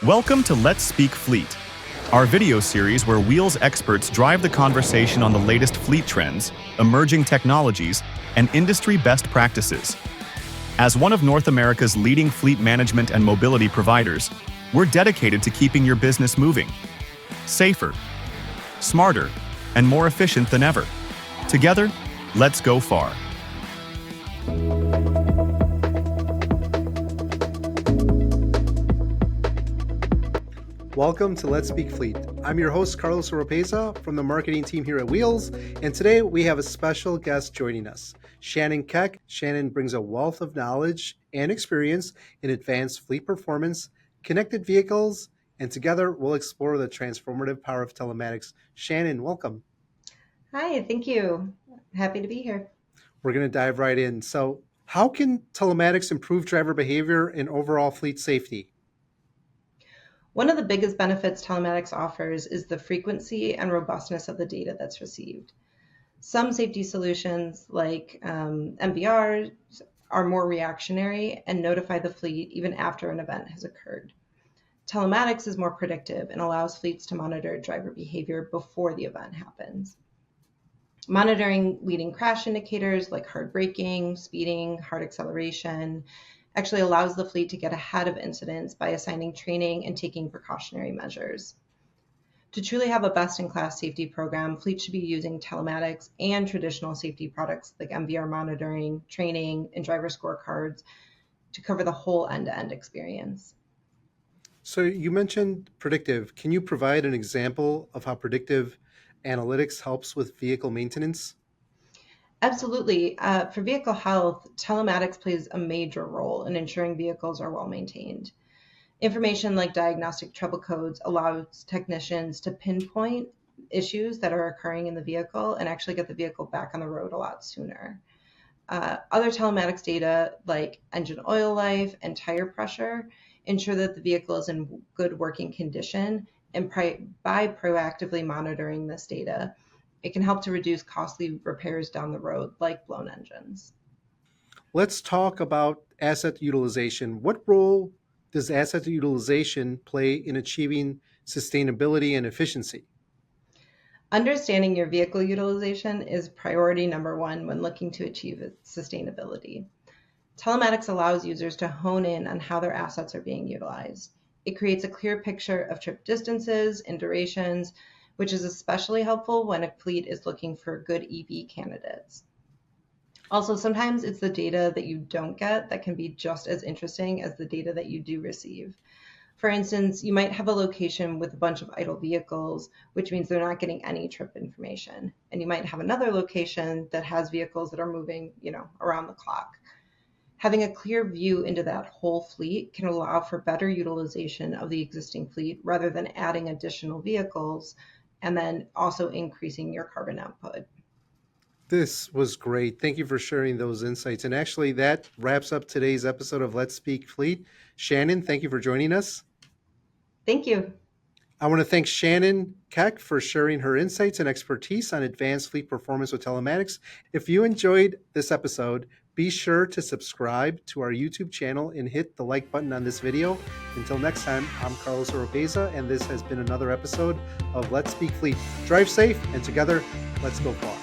Welcome to Let's Speak Fleet, our video series where Wheels experts drive the conversation on the latest fleet trends, emerging technologies, and industry best practices. As one of North America's leading fleet management and mobility providers, we're dedicated to keeping your business moving, safer, smarter, and more efficient than ever. Together, let's go far. Welcome to Let's Speak Fleet. I'm your host, Carlos Oropeza from the marketing team here at Wheels, and today we have a special guest joining us, Shannon Keck. Shannon brings a wealth of knowledge and experience in advanced fleet performance, connected vehicles, and together we'll explore the transformative power of telematics. Shannon, welcome. Hi, thank you. Happy to be here. We're going to dive right in. So, how can telematics improve driver behavior and overall fleet safety? One of the biggest benefits telematics offers is the frequency and robustness of the data that's received. Some safety solutions like MVR are more reactionary and notify the fleet even after an event has occurred. Telematics is more predictive and allows fleets to monitor driver behavior before the event happens. Monitoring leading crash indicators like hard braking, speeding, hard acceleration actually allows the fleet to get ahead of incidents by assigning training and taking precautionary measures. To truly have a best-in-class safety program, fleets should be using telematics and traditional safety products like MVR monitoring, training, and driver scorecards to cover the whole end-to-end experience. So you mentioned predictive. Can you provide an example of how predictive analytics helps with vehicle maintenance? Absolutely. For vehicle health, telematics plays a major role in ensuring vehicles are well maintained. Information like diagnostic trouble codes allows technicians to pinpoint issues that are occurring in the vehicle and actually get the vehicle back on the road a lot sooner. Other telematics data like engine oil life and tire pressure ensure that the vehicle is in good working condition, and by proactively monitoring this data, it can help to reduce costly repairs down the road, like blown engines. Let's talk about asset utilization. What role does asset utilization play in achieving sustainability and efficiency? Understanding your vehicle utilization is priority number one when looking to achieve sustainability. Telematics allows users to hone in on how their assets are being utilized. It creates a clear picture of trip distances and durations, which is especially helpful when a fleet is looking for good EV candidates. Also, sometimes it's the data that you don't get that can be just as interesting as the data that you do receive. For instance, you might have a location with a bunch of idle vehicles, which means they're not getting any trip information. And you might have another location that has vehicles that are moving, around the clock. Having a clear view into that whole fleet can allow for better utilization of the existing fleet rather than adding additional vehicles and then also increasing your carbon output. This was great. Thank you for sharing those insights. And actually, that wraps up today's episode of Let's Speak Fleet. Shannon, thank you for joining us. Thank you. I want to thank Shannon Keck for sharing her insights and expertise on advanced fleet performance with telematics. If you enjoyed this episode, be sure to subscribe to our YouTube channel and hit the like button on this video. Until next time, I'm Carlos Oropeza, and this has been another episode of Let's Speak Fleet. Drive safe, and together, let's go far.